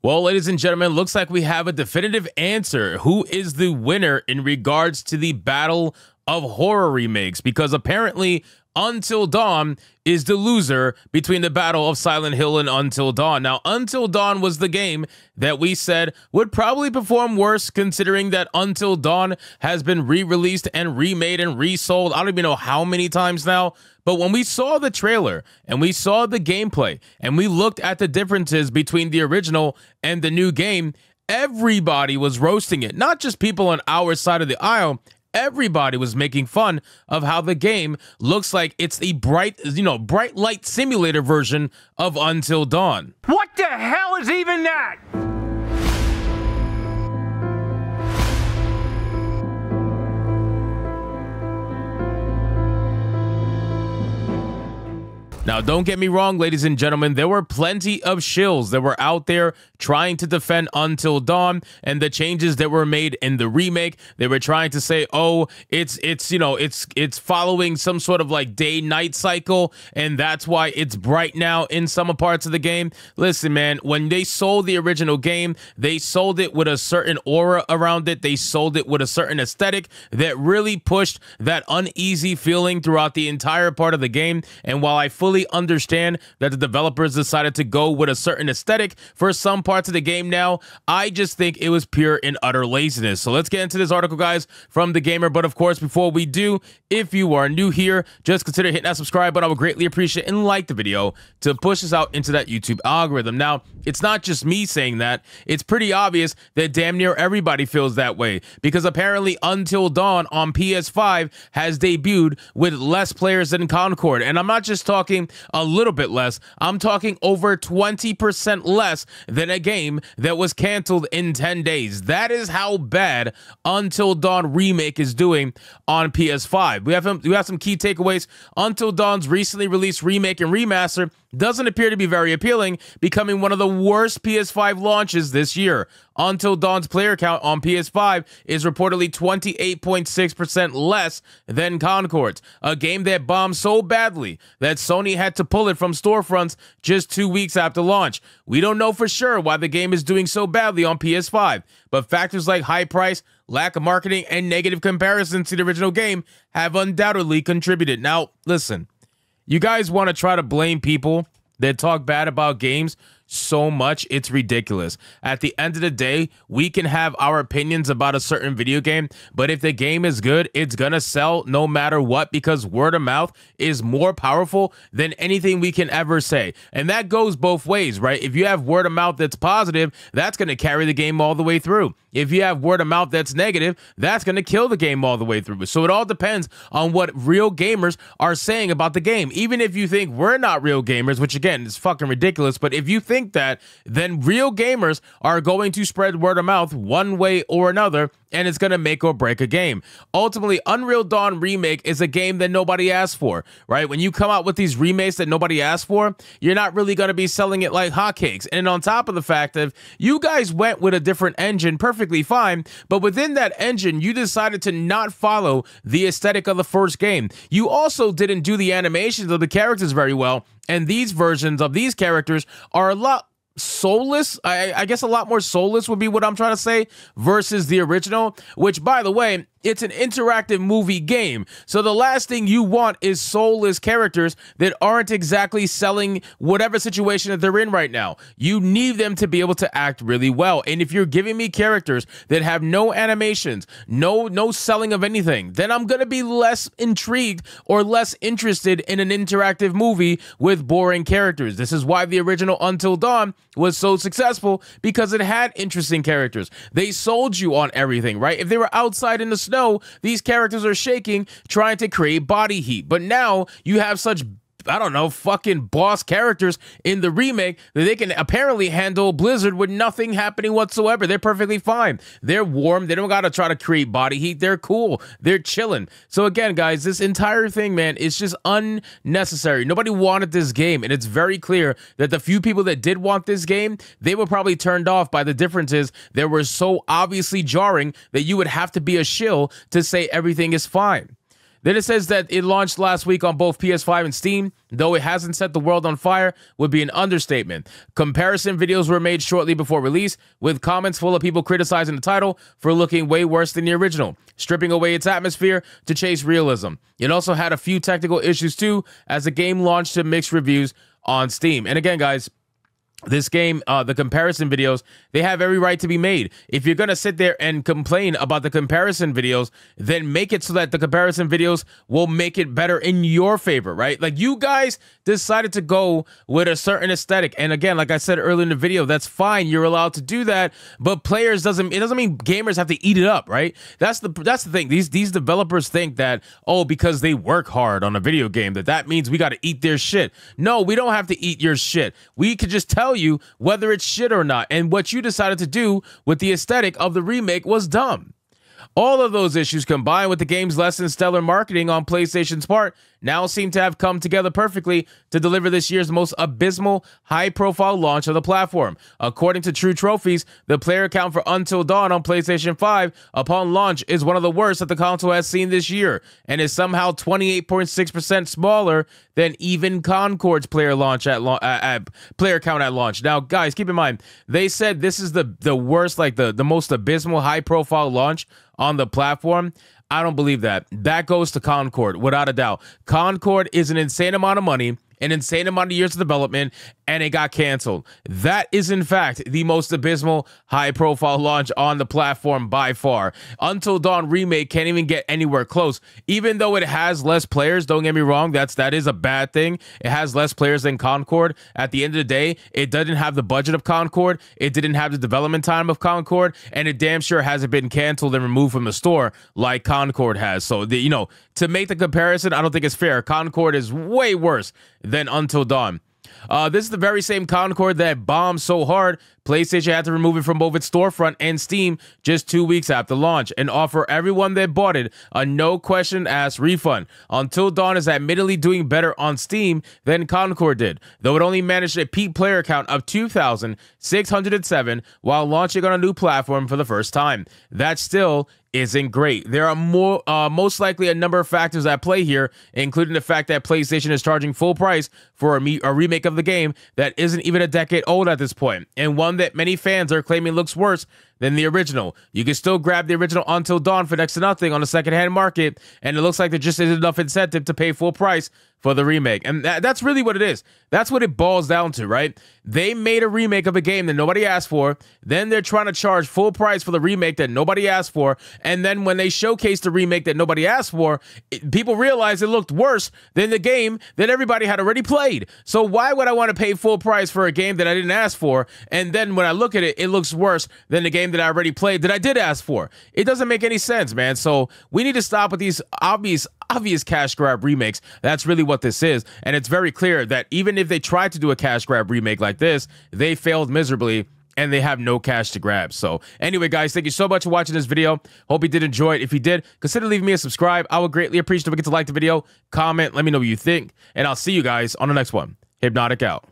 Well, ladies and gentlemen, looks like we have a definitive answer. Who is the winner in regards to the Battle of Horror remakes? Because apparently Until Dawn is the loser between the Battle of Silent Hill and Until Dawn. Now, Until Dawn was the game that we said would probably perform worse, considering that Until Dawn has been re-released and remade and resold. I don't even know how many times now. But when we saw the trailer and we saw the gameplay and we looked at the differences between the original and the new game, everybody was roasting it. Not just people on our side of the aisle. Everybody was making fun of how the game looks like it's the bright light simulator version of Until Dawn. What the hell is even that? Now, don't get me wrong, ladies and gentlemen, there were plenty of shills that were out there trying to defend Until Dawn and the changes that were made in the remake. They were trying to say, oh, it's following some sort of like day-night cycle, and that's why it's bright now in some parts of the game. Listen, man, when they sold the original game, they sold it with a certain aura around it. They sold it with a certain aesthetic that really pushed that uneasy feeling throughout the entire part of the game. And while I fully understand that the developers decided to go with a certain aesthetic for some parts of the game now, I just think it was pure and utter laziness. So let's get into this article, guys, from The Gamer. But of course, before we do, if you are new here, just consider hitting that subscribe button. I would greatly appreciate it, and like the video to push us out into that YouTube algorithm. Now, it's not just me saying that. It's pretty obvious that damn near everybody feels that way, because apparently Until Dawn on PS5 has debuted with less players than Concord. And I'm not just talking a little bit less. I'm talking over 20% less than a game that was canceled in 10 days. That is how bad Until Dawn Remake is doing on PS5. We have some key takeaways. Until Dawn's recently released remake and remaster doesn't appear to be very appealing, becoming one of the worst PS5 launches this year. Until Dawn's player count on PS5 is reportedly 28.6% less than Concord's, a game that bombed so badly that Sony had to pull it from storefronts just 2 weeks after launch. We don't know for sure why the game is doing so badly on PS5, but factors like high price, lack of marketing, and negative comparisons to the original game have undoubtedly contributed. Now, listen, you guys want to try to blame people that talk bad about games so much, it's ridiculous. At the end of the day, we can have our opinions about a certain video game, but if the game is good, it's gonna sell no matter what, because word of mouth is more powerful than anything we can ever say. And that goes both ways, right? If you have word of mouth that's positive, that's gonna carry the game all the way through. If you have word of mouth that's negative, that's going to kill the game all the way through. So it all depends on what real gamers are saying about the game. Even if you think we're not real gamers, which again is fucking ridiculous, but if you think that, then real gamers are going to spread word of mouth one way or another, and it's going to make or break a game. Ultimately, Until Dawn Remake is a game that nobody asked for, right? When you come out with these remakes that nobody asked for, you're not really going to be selling it like hotcakes. And on top of the fact that you guys went with a different engine, perfectly fine, but within that engine, you decided to not follow the aesthetic of the first game. You also didn't do the animations of the characters very well, and these versions of these characters are a lot soulless. I guess a lot more soulless would be what I'm trying to say, versus the original, which, by the way, it's an interactive movie game. So the last thing you want is soulless characters that aren't exactly selling whatever situation that they're in right now. You need them to be able to act really well. And if you're giving me characters that have no animations, no selling of anything, then I'm going to be less intrigued or less interested in an interactive movie with boring characters. This is why the original Until Dawn was so successful, because it had interesting characters. They sold you on everything, right? If they were outside in the snow, these characters are shaking, trying to create body heat. But now you have such, I don't know, fucking boss characters in the remake that they can apparently handle blizzard with nothing happening whatsoever. They're perfectly fine. They're warm. They don't got to try to create body heat. They're cool. They're chilling. So again, guys, this entire thing, man, is just unnecessary. Nobody wanted this game, and it's very clear that the few people that did want this game, they were probably turned off by the differences that were so obviously jarring that you would have to be a shill to say everything is fine. Then it says that it launched last week on both PS5 and Steam, though it hasn't set the world on fire would be an understatement. Comparison videos were made shortly before release, with comments full of people criticizing the title for looking way worse than the original, stripping away its atmosphere to chase realism. It also had a few technical issues too, as the game launched to mixed reviews on Steam. And again, guys, this game, the comparison videos, they have every right to be made. If you're going to sit there and complain about the comparison videos, then make it so that the comparison videos will make it better in your favor, right? Like, you guys decided to go with a certain aesthetic. And again, like I said earlier in the video, that's fine. You're allowed to do that. But it doesn't mean gamers have to eat it up, right? That's the thing. These developers think that, oh, because they work hard on a video game, that means we got to eat their shit. No, we don't have to eat your shit. We could just tell you whether it's shit or not, and what you decided to do with the aesthetic of the remake was dumb. All of those issues, combined with the game's less than stellar marketing on PlayStation's part, now seem to have come together perfectly to deliver this year's most abysmal, high-profile launch of the platform. According to True Trophies, the player count for Until Dawn on PlayStation 5 upon launch is one of the worst that the console has seen this year, and is somehow 28.6% smaller than even Concord's player count at launch. Now, guys, keep in mind, they said this is the worst, like the most abysmal, high-profile launch on the platform. I don't believe that. That goes to Concord, without a doubt. Concord is an insane amount of money, an insane amount of years of development, and it got canceled. That is, in fact, the most abysmal, high-profile launch on the platform by far. Until Dawn Remake can't even get anywhere close. Even though it has less players, don't get me wrong, that is a bad thing. It has less players than Concord. At the end of the day, it doesn't have the budget of Concord, it didn't have the development time of Concord, and it damn sure hasn't been canceled and removed from the store like Concord has. So, to make the comparison, I don't think it's fair. Concord is way worse than Until Dawn. This is the very same Concord that bombed so hard, PlayStation had to remove it from both its storefront and Steam just 2 weeks after launch and offer everyone that bought it a no-question-asked refund. Until Dawn is admittedly doing better on Steam than Concord did, though it only managed a peak player count of 2,607 while launching on a new platform for the first time. That still isn't great. There are most likely a number of factors at play here, including the fact that PlayStation is charging full price for a remake of the game that isn't even a decade old at this point, and one that many fans are claiming looks worse than the original. You can still grab the original Until Dawn for next to nothing on the secondhand market, and it looks like there just isn't enough incentive to pay full price for the remake. And that's really what it is. That's what it boils down to, right? They made a remake of a game that nobody asked for. Then they're trying to charge full price for the remake that nobody asked for. And then when they showcase the remake that nobody asked for, people realize it looked worse than the game that everybody had already played. So why would I want to pay full price for a game that I didn't ask for? And then when I look at it, it looks worse than the game that I already played that I did ask for. It doesn't make any sense, man. So we need to stop with these obvious cash grab remakes. That's really what this is. And it's very clear that even if they tried to do a cash grab remake like this, they failed miserably and they have no cash to grab. So anyway, guys, thank you so much for watching this video. Hope you did enjoy it. If you did, consider leaving me a subscribe. I would greatly appreciate it if you get to like the video, comment, let me know what you think, and I'll see you guys on the next one. Hypnotic out.